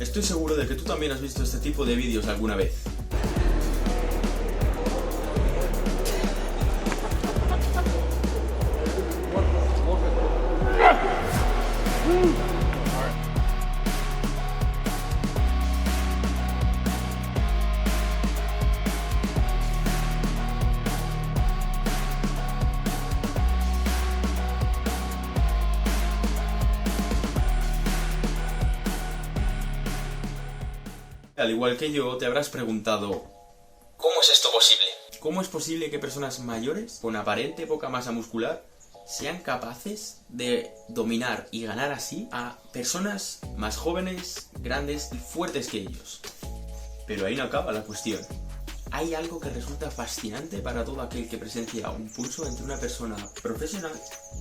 Estoy seguro de que tú también has visto este tipo de vídeos alguna vez. Al igual que yo, te habrás preguntado, ¿cómo es esto posible? ¿Cómo es posible que personas mayores, con aparente poca masa muscular, sean capaces de dominar y ganar así a personas más jóvenes, grandes y fuertes que ellos? Pero ahí no acaba la cuestión. Hay algo que resulta fascinante para todo aquel que presencia un pulso entre una persona profesional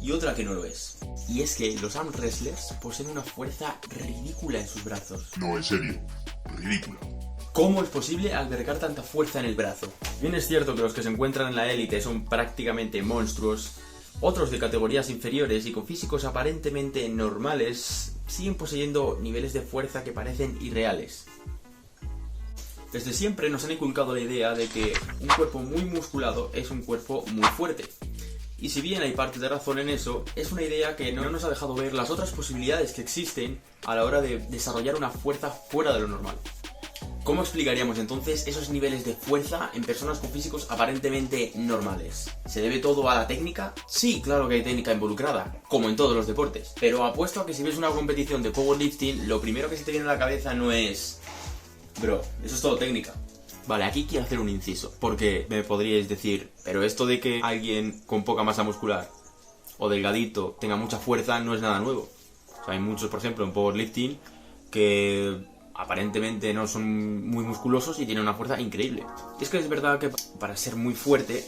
y otra que no lo es. Y es que los arm wrestlers poseen una fuerza ridícula en sus brazos. No, en serio. Ridículo. ¿Cómo es posible albergar tanta fuerza en el brazo? Bien es cierto que los que se encuentran en la élite son prácticamente monstruos, otros de categorías inferiores y con físicos aparentemente normales siguen poseyendo niveles de fuerza que parecen irreales. Desde siempre nos han inculcado la idea de que un cuerpo muy musculado es un cuerpo muy fuerte. Y si bien hay parte de razón en eso, es una idea que no nos ha dejado ver las otras posibilidades que existen a la hora de desarrollar una fuerza fuera de lo normal. ¿Cómo explicaríamos entonces esos niveles de fuerza en personas con físicos aparentemente normales? ¿Se debe todo a la técnica? Sí, claro que hay técnica involucrada, como en todos los deportes. Pero apuesto a que si ves una competición de powerlifting, lo primero que se te viene a la cabeza no es... Bro, eso es todo técnica. Vale, aquí quiero hacer un inciso, porque me podríais decir, pero esto de que alguien con poca masa muscular o delgadito tenga mucha fuerza no es nada nuevo. O sea, hay muchos, por ejemplo, en powerlifting que aparentemente no son muy musculosos y tienen una fuerza increíble. Y es que es verdad que para ser muy fuerte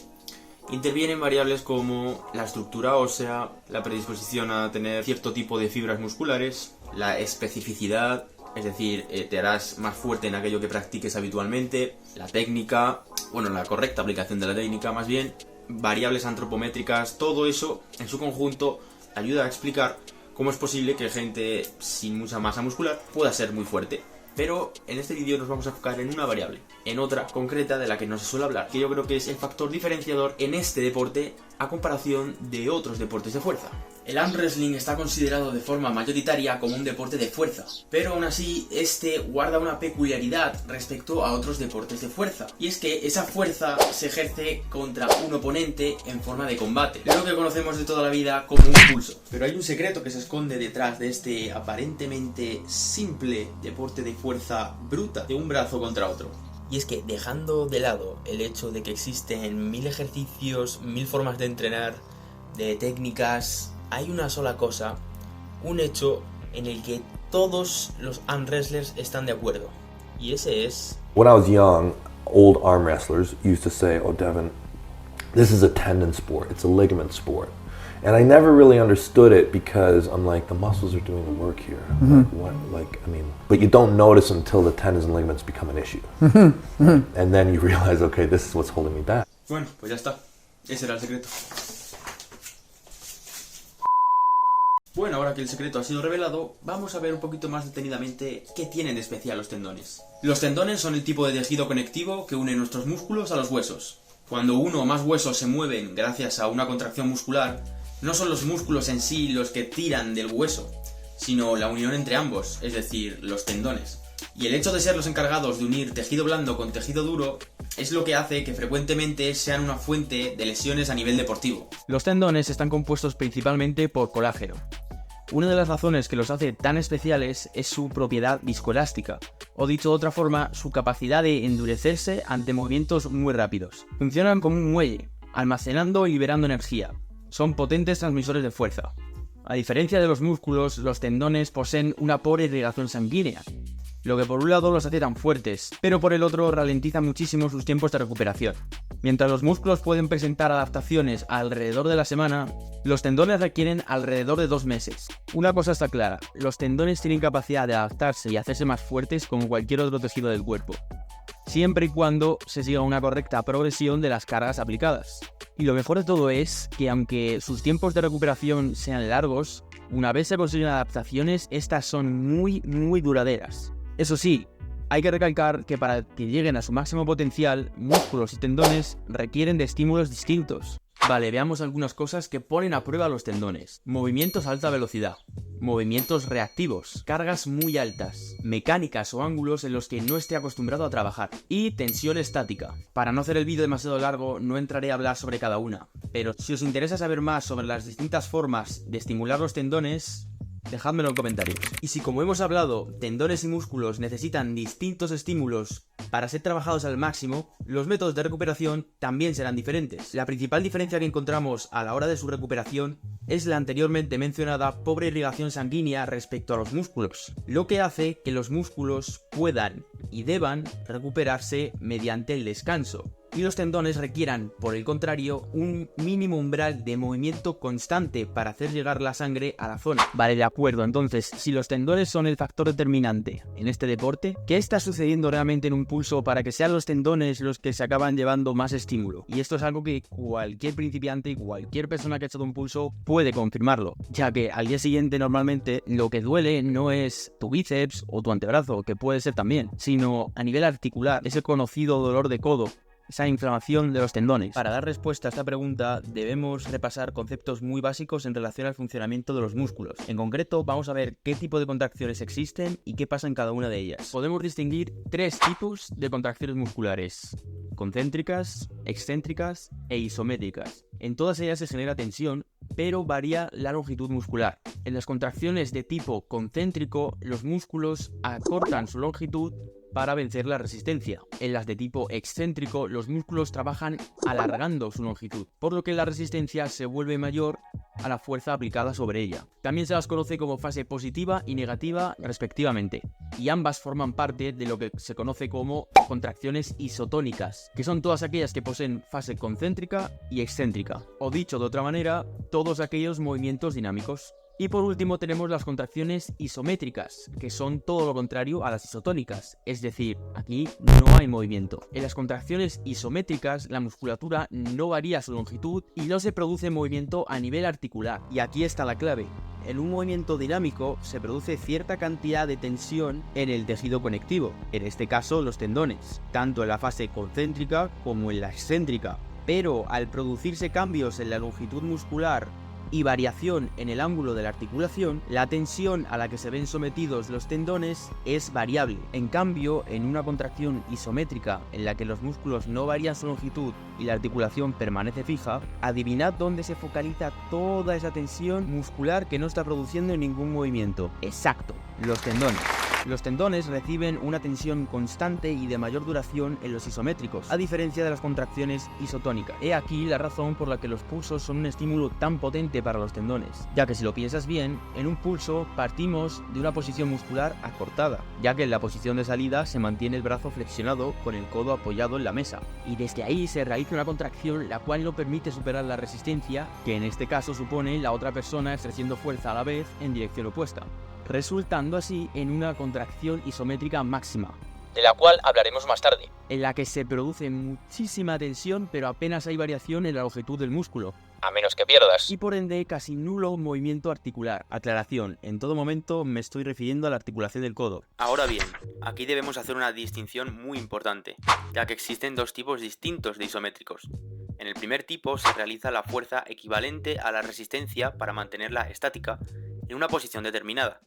intervienen variables como la estructura ósea, la predisposición a tener cierto tipo de fibras musculares, la especificidad, es decir, te harás más fuerte en aquello que practiques habitualmente, la técnica, bueno, la correcta aplicación de la técnica más bien, variables antropométricas, todo eso en su conjunto ayuda a explicar cómo es posible que gente sin mucha masa muscular pueda ser muy fuerte. Pero en este vídeo nos vamos a enfocar en una variable, en otra concreta de la que no se suele hablar, que yo creo que es el factor diferenciador en este deporte a comparación de otros deportes de fuerza. El arm wrestling está considerado de forma mayoritaria como un deporte de fuerza, pero aún así este guarda una peculiaridad respecto a otros deportes de fuerza, y es que esa fuerza se ejerce contra un oponente en forma de combate, lo que conocemos de toda la vida como un pulso. Pero hay un secreto que se esconde detrás de este aparentemente simple deporte de fuerza bruta de un brazo contra otro. Y es que, dejando de lado el hecho de que existen 1000 ejercicios, 1000 formas de entrenar, de técnicas, hay una sola cosa, un hecho en el que todos los arm wrestlers están de acuerdo. Y ese es... When I was young, old arm wrestlers used to say, "Oh, Devin, this is a tendon sport, it's a ligament sport." And I never really understood it because I'm like, the muscles are doing the work here. Like, what? Like, I mean, but you don't notice until the tendons and ligaments become an issue. And then you realize, okay, this is what's holding me back. Bueno, pues ya está. Ese era el secreto. Bueno, ahora que el secreto ha sido revelado, vamos a ver un poquito más detenidamente qué tienen de especial los tendones. Los tendones son el tipo de tejido conectivo que une nuestros músculos a los huesos. Cuando uno o más huesos se mueven gracias a una contracción muscular, no son los músculos en sí los que tiran del hueso, sino la unión entre ambos, es decir, los tendones. Y el hecho de ser los encargados de unir tejido blando con tejido duro es lo que hace que frecuentemente sean una fuente de lesiones a nivel deportivo. Los tendones están compuestos principalmente por colágeno. Una de las razones que los hace tan especiales es su propiedad viscoelástica, o dicho de otra forma, su capacidad de endurecerse ante movimientos muy rápidos. Funcionan como un muelle, almacenando y liberando energía. Son potentes transmisores de fuerza. A diferencia de los músculos, los tendones poseen una pobre irrigación sanguínea, lo que por un lado los hace tan fuertes, pero por el otro ralentiza muchísimo sus tiempos de recuperación. Mientras los músculos pueden presentar adaptaciones alrededor de la semana, los tendones requieren alrededor de 2 meses. Una cosa está clara, los tendones tienen capacidad de adaptarse y hacerse más fuertes como cualquier otro tejido del cuerpo, siempre y cuando se siga una correcta progresión de las cargas aplicadas. Y lo mejor de todo es que aunque sus tiempos de recuperación sean largos, una vez se consiguen adaptaciones, estas son muy duraderas. Eso sí, hay que recalcar que para que lleguen a su máximo potencial, músculos y tendones requieren de estímulos distintos. Vale, veamos algunas cosas que ponen a prueba los tendones. Movimientos a alta velocidad, movimientos reactivos, cargas muy altas, mecánicas o ángulos en los que no esté acostumbrado a trabajar, y tensión estática. Para no hacer el vídeo demasiado largo, no entraré a hablar sobre cada una, pero si os interesa saber más sobre las distintas formas de estimular los tendones, dejádmelo en comentarios. Y si, como hemos hablado, tendones y músculos necesitan distintos estímulos para ser trabajados al máximo, los métodos de recuperación también serán diferentes. La principal diferencia que encontramos a la hora de su recuperación es la anteriormente mencionada pobre irrigación sanguínea respecto a los músculos, lo que hace que los músculos puedan y deban recuperarse mediante el descanso, y los tendones requieran, por el contrario, un mínimo umbral de movimiento constante para hacer llegar la sangre a la zona. Vale, de acuerdo, entonces, si los tendones son el factor determinante en este deporte, ¿qué está sucediendo realmente en un pulso para que sean los tendones los que se acaban llevando más estímulo? Y esto es algo que cualquier principiante y cualquier persona que ha echado un pulso puede confirmarlo, ya que al día siguiente normalmente lo que duele no es tu bíceps o tu antebrazo, que puede ser también, sino a nivel articular, ese conocido dolor de codo, esa inflamación de los tendones. Para dar respuesta a esta pregunta debemos repasar conceptos muy básicos en relación al funcionamiento de los músculos. En concreto vamos a ver qué tipo de contracciones existen y qué pasa en cada una de ellas. Podemos distinguir tres tipos de contracciones musculares: concéntricas, excéntricas e isométricas. En todas ellas se genera tensión, pero varía la longitud muscular. En las contracciones de tipo concéntrico, los músculos acortan su longitud para vencer la resistencia. En las de tipo excéntrico, los músculos trabajan alargando su longitud, por lo que la resistencia se vuelve mayor a la fuerza aplicada sobre ella. También se las conoce como fase positiva y negativa respectivamente, y ambas forman parte de lo que se conoce como contracciones isotónicas, que son todas aquellas que poseen fase concéntrica y excéntrica, o dicho de otra manera, todos aquellos movimientos dinámicos. Y por último tenemos las contracciones isométricas, que son todo lo contrario a las isotónicas, es decir, aquí no hay movimiento. En las contracciones isométricas la musculatura no varía su longitud y no se produce movimiento a nivel articular. Y aquí está la clave. En un movimiento dinámico se produce cierta cantidad de tensión en el tejido conectivo, en este caso los tendones, tanto en la fase concéntrica como en la excéntrica. Pero al producirse cambios en la longitud muscular y variación en el ángulo de la articulación, la tensión a la que se ven sometidos los tendones es variable. En cambio, en una contracción isométrica en la que los músculos no varían su longitud y la articulación permanece fija, adivinad dónde se focaliza toda esa tensión muscular que no está produciendo ningún movimiento. Exacto, los tendones. Los tendones reciben una tensión constante y de mayor duración en los isométricos, a diferencia de las contracciones isotónicas. He aquí la razón por la que los pulsos son un estímulo tan potente para los tendones, ya que si lo piensas bien, en un pulso partimos de una posición muscular acortada, ya que en la posición de salida se mantiene el brazo flexionado con el codo apoyado en la mesa, y desde ahí se realiza una contracción la cual no permite superar la resistencia, que en este caso supone la otra persona ejerciendo fuerza a la vez en dirección opuesta, resultando así en una contracción isométrica máxima, de la cual hablaremos más tarde, en la que se produce muchísima tensión pero apenas hay variación en la longitud del músculo, a menos que pierdas, y por ende casi nulo movimiento articular. Aclaración, en todo momento me estoy refiriendo a la articulación del codo. Ahora bien, aquí debemos hacer una distinción muy importante, ya que existen dos tipos distintos de isométricos. En el primer tipo se realiza la fuerza equivalente a la resistencia para mantenerla estática en una posición determinada,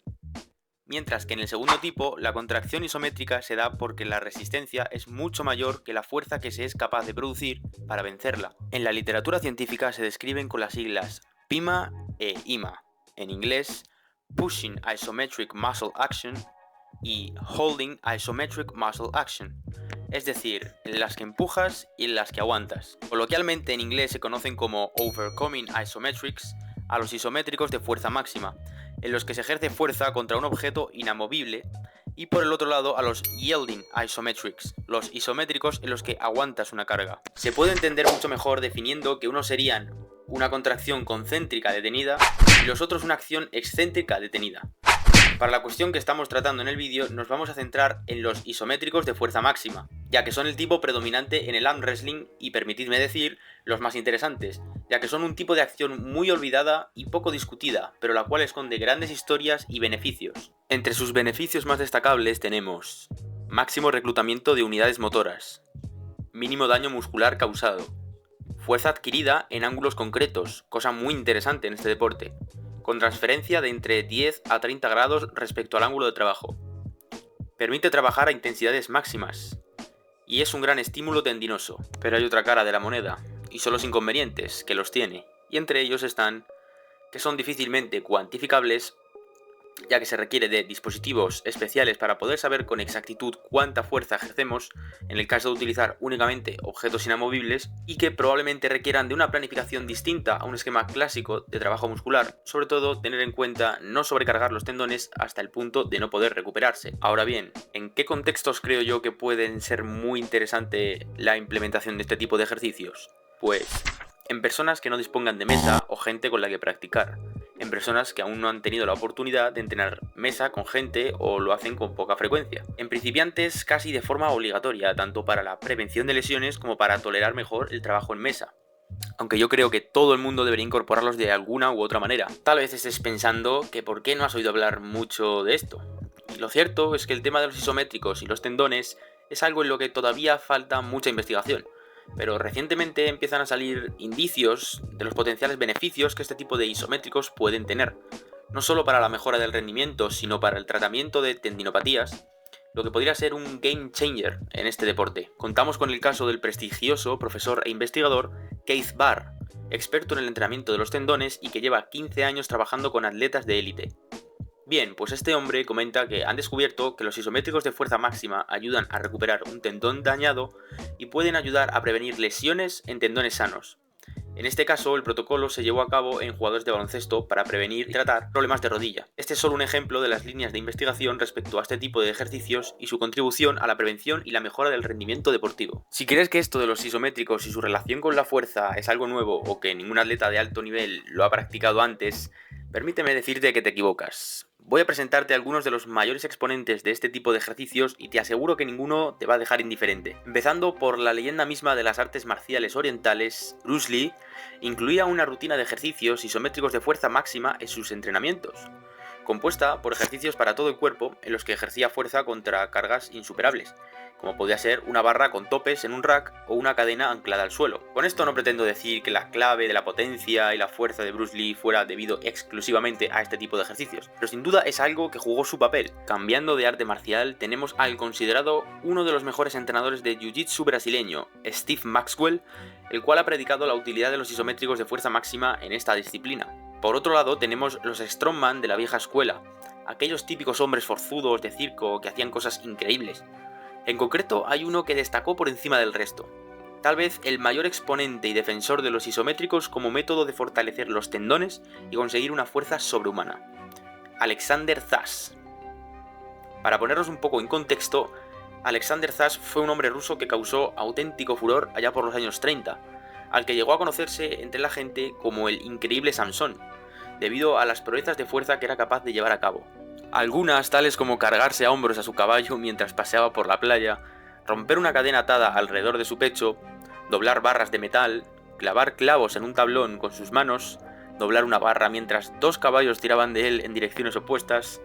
mientras que en el segundo tipo la contracción isométrica se da porque la resistencia es mucho mayor que la fuerza que se es capaz de producir para vencerla. En la literatura científica se describen con las siglas PIMA e IMA, en inglés Pushing Isometric Muscle Action y Holding Isometric Muscle Action, es decir, en las que empujas y en las que aguantas. Coloquialmente en inglés se conocen como Overcoming Isometrics a los isométricos de fuerza máxima, en los que se ejerce fuerza contra un objeto inamovible, y por el otro lado a los Yielding Isometrics, los isométricos en los que aguantas una carga. Se puede entender mucho mejor definiendo que unos serían una contracción concéntrica detenida y los otros una acción excéntrica detenida. Para la cuestión que estamos tratando en el vídeo nos vamos a centrar en los isométricos de fuerza máxima, ya que son el tipo predominante en el arm wrestling y, permitidme decir, los más interesantes, ya que son un tipo de acción muy olvidada y poco discutida, pero la cual esconde grandes historias y beneficios. Entre sus beneficios más destacables tenemos máximo reclutamiento de unidades motoras, mínimo daño muscular causado, fuerza adquirida en ángulos concretos, cosa muy interesante en este deporte, con transferencia de entre 10 a 30 grados respecto al ángulo de trabajo. Permite trabajar a intensidades máximas, y es un gran estímulo tendinoso. Pero hay otra cara de la moneda, y son los inconvenientes, que los tiene, y entre ellos están que son difícilmente cuantificables, ya que se requiere de dispositivos especiales para poder saber con exactitud cuánta fuerza ejercemos en el caso de utilizar únicamente objetos inamovibles, y que probablemente requieran de una planificación distinta a un esquema clásico de trabajo muscular, sobre todo tener en cuenta no sobrecargar los tendones hasta el punto de no poder recuperarse. Ahora bien, ¿en qué contextos creo yo que pueden ser muy interesante la implementación de este tipo de ejercicios? Pues en personas que no dispongan de mesa o gente con la que practicar, en personas que aún no han tenido la oportunidad de entrenar mesa con gente o lo hacen con poca frecuencia, en principiantes casi de forma obligatoria, tanto para la prevención de lesiones como para tolerar mejor el trabajo en mesa. Aunque yo creo que todo el mundo debería incorporarlos de alguna u otra manera. Tal vez estés pensando que por qué no has oído hablar mucho de esto. Y lo cierto es que el tema de los isométricos y los tendones es algo en lo que todavía falta mucha investigación. Pero recientemente empiezan a salir indicios de los potenciales beneficios que este tipo de isométricos pueden tener, no solo para la mejora del rendimiento, sino para el tratamiento de tendinopatías, lo que podría ser un game changer en este deporte. Contamos con el caso del prestigioso profesor e investigador Keith Baar, experto en el entrenamiento de los tendones y que lleva 15 años trabajando con atletas de élite. Bien, pues este hombre comenta que han descubierto que los isométricos de fuerza máxima ayudan a recuperar un tendón dañado y pueden ayudar a prevenir lesiones en tendones sanos. En este caso, el protocolo se llevó a cabo en jugadores de baloncesto para prevenir y tratar problemas de rodilla. Este es solo un ejemplo de las líneas de investigación respecto a este tipo de ejercicios y su contribución a la prevención y la mejora del rendimiento deportivo. Si crees que esto de los isométricos y su relación con la fuerza es algo nuevo o que ningún atleta de alto nivel lo ha practicado antes, permíteme decirte que te equivocas. Voy a presentarte algunos de los mayores exponentes de este tipo de ejercicios y te aseguro que ninguno te va a dejar indiferente. Empezando por la leyenda misma de las artes marciales orientales, Bruce Lee incluía una rutina de ejercicios isométricos de fuerza máxima en sus entrenamientos, compuesta por ejercicios para todo el cuerpo en los que ejercía fuerza contra cargas insuperables, como podía ser una barra con topes en un rack o una cadena anclada al suelo. Con esto no pretendo decir que la clave de la potencia y la fuerza de Bruce Lee fuera debido exclusivamente a este tipo de ejercicios, pero sin duda es algo que jugó su papel. Cambiando de arte marcial, tenemos al considerado uno de los mejores entrenadores de jiu-jitsu brasileño, Steve Maxwell, el cual ha predicado la utilidad de los isométricos de fuerza máxima en esta disciplina. Por otro lado, tenemos los strongman de la vieja escuela, aquellos típicos hombres forzudos de circo que hacían cosas increíbles. En concreto, hay uno que destacó por encima del resto, tal vez el mayor exponente y defensor de los isométricos como método de fortalecer los tendones y conseguir una fuerza sobrehumana: Alexander Zas. Para ponernos un poco en contexto, Alexander Zas fue un hombre ruso que causó auténtico furor allá por los años 30, al que llegó a conocerse entre la gente como el increíble Sansón, debido a las proezas de fuerza que era capaz de llevar a cabo. Algunas, tales como cargarse a hombros a su caballo mientras paseaba por la playa, romper una cadena atada alrededor de su pecho, doblar barras de metal, clavar clavos en un tablón con sus manos, doblar una barra mientras dos caballos tiraban de él en direcciones opuestas.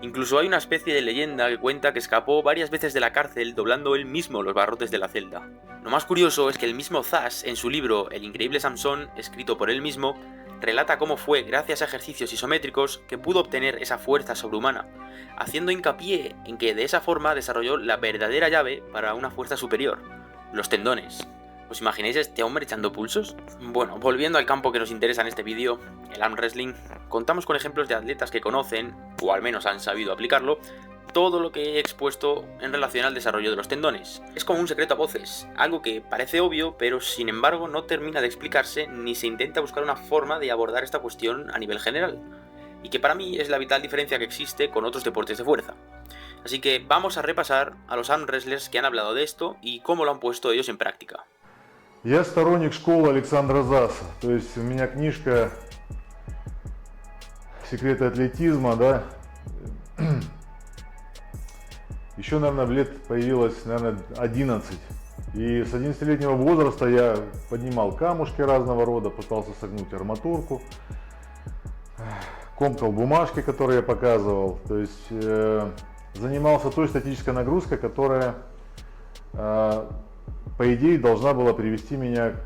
Incluso hay una especie de leyenda que cuenta que escapó varias veces de la cárcel doblando él mismo los barrotes de la celda. Lo más curioso es que el mismo Zas, en su libro El increíble Sansón, escrito por él mismo, relata cómo fue gracias a ejercicios isométricos que pudo obtener esa fuerza sobrehumana, haciendo hincapié en que de esa forma desarrolló la verdadera llave para una fuerza superior: los tendones. ¿Os imagináis a este hombre echando pulsos? Bueno, volviendo al campo que nos interesa en este vídeo, el arm wrestling, contamos con ejemplos de atletas que conocen, o al menos han sabido aplicarlo, todo lo que he expuesto en relación al desarrollo de los tendones. Es como un secreto a voces, algo que parece obvio, pero sin embargo no termina de explicarse ni se intenta buscar una forma de abordar esta cuestión a nivel general, y que para mí es la vital diferencia que existe con otros deportes de fuerza. Así que vamos a repasar a los arm wrestlers que han hablado de esto y cómo lo han puesto ellos en práctica. Я сторонник школы Александра Заса, то есть у меня книжка «Секреты атлетизма», да. Еще, наверное, лет появилось, наверное, 11. И с 11-летнего возраста я поднимал камушки разного рода, пытался согнуть арматурку, комкал бумажки, которые я показывал. То есть занимался той статической нагрузкой, которая, по идее, должна была привести меня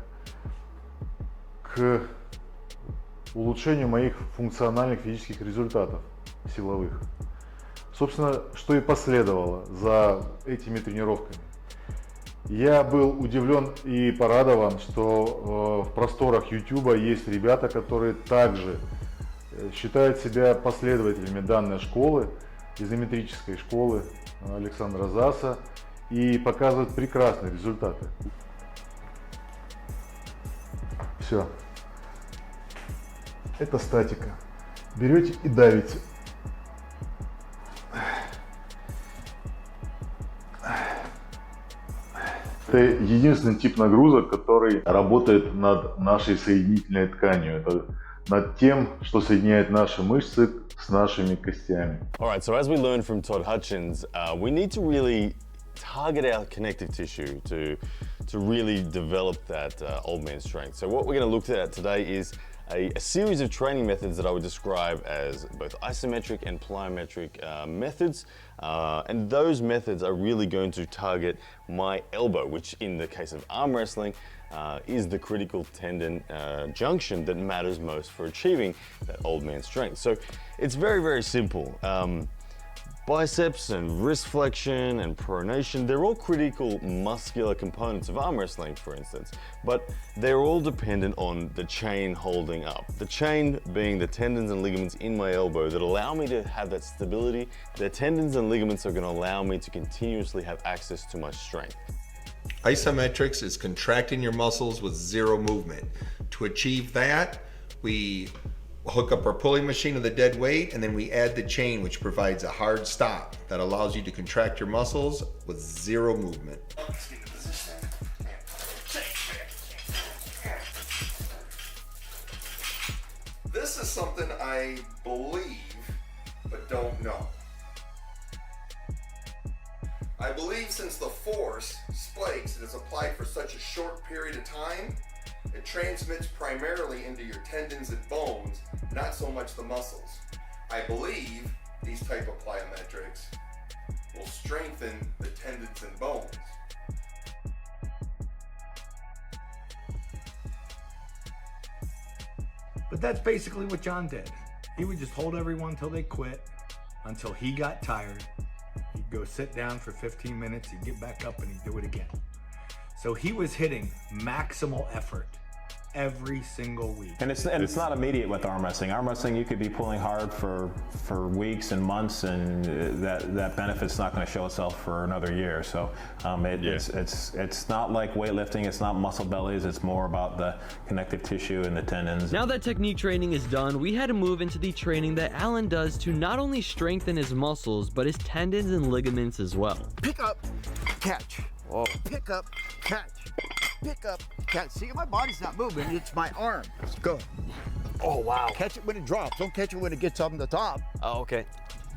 к улучшению моих функциональных физических результатов силовых. Собственно, что и последовало за этими тренировками. Я был удивлен и порадован, что в просторах YouTube есть ребята, которые также считают себя последователями данной школы, изометрической школы Александра Заса, и показывают прекрасные результаты. Все. Это статика. Берете и давите. Это единственный тип нагрузок, который работает над нашей соединительной тканью. Это над тем, что соединяет наши мышцы с нашими костями. All right, so as we learned from Todd Hutchins, we need to really target our connective tissue to really develop that old man strength. So what we're going to look at today is a series of training methods that I would describe as both isometric and plyometric methods. And those methods are really going to target my elbow, which in the case of arm wrestling is the critical tendon junction that matters most for achieving that old man strength. So it's very, very simple. Biceps and wrist flexion and pronation, they're all critical muscular components of arm wrestling, for instance, but they're all dependent on the chain holding up. The chain being the tendons and ligaments in my elbow that allow me to have that stability. The tendons and ligaments are going to allow me to continuously have access to my strength. Isometrics is contracting your muscles with zero movement. To achieve that, we hook up our pulling machine to the dead weight, and then we add the chain, which provides a hard stop that allows you to contract your muscles with zero movement. This is something I believe, but don't know. I believe since the force spikes and is applied for such a short period of time, it transmits primarily into your tendons and bones, not so much the muscles. I believe these type of plyometrics will strengthen the tendons and bones. But that's basically what John did. He would just hold everyone till they quit, until he got tired. He'd go sit down for 15 minutes, he'd get back up and he'd do it again. So he was hitting maximal effort every single week. And it's not immediate with arm wrestling. Arm wrestling, you could be pulling hard for weeks and months, and that benefit's not going to show itself for another year. So it's not like weightlifting. It's not muscle bellies. It's more about the connective tissue and the tendons. Now that technique training is done, we had to move into the training that Alan does to not only strengthen his muscles, but his tendons and ligaments as well. Pick up, catch. Whoa. Pick up, catch. Pick up, catch. See, my body's not moving, it's my arm. Go. Oh, wow. Catch it when it drops. Don't catch it when it gets up on the top. Oh, okay.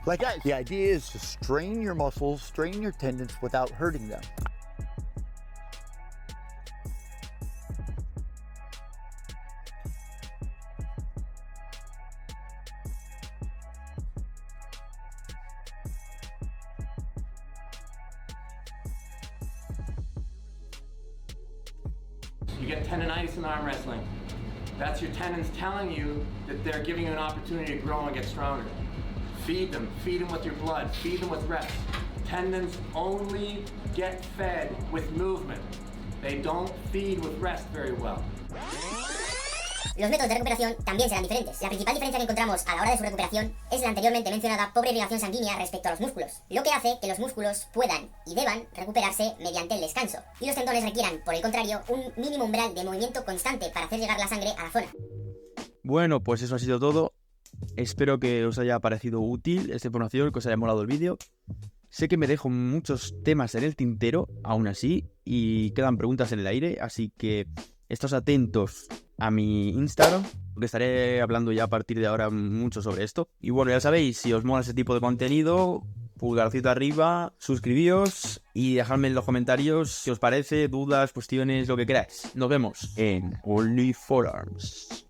Like that. The idea is to strain your muscles, strain your tendons without hurting them. You get tendonitis in arm wrestling. That's your tendons telling you that they're giving you an opportunity to grow and get stronger. Feed them with your blood, feed them with rest. Tendons only get fed with movement. They don't feed with rest very well. Los métodos de recuperación también serán diferentes. La principal diferencia que encontramos a la hora de su recuperación es la anteriormente mencionada pobre irrigación sanguínea respecto a los músculos, lo que hace que los músculos puedan y deban recuperarse mediante el descanso, y los tendones requieran, por el contrario, un mínimo umbral de movimiento constante para hacer llegar la sangre a la zona. Bueno, pues eso ha sido todo. Espero que os haya parecido útil esta información, que os haya molado el vídeo. Sé que me dejo muchos temas en el tintero, aún así, y quedan preguntas en el aire, así que estos atentos a mi Instagram, porque estaré hablando ya a partir de ahora mucho sobre esto. Y bueno, ya sabéis, si os mola ese tipo de contenido, pulgarcito arriba, suscribíos y dejadme en los comentarios si os parece, dudas, cuestiones, lo que queráis. Nos vemos en Only Forearms.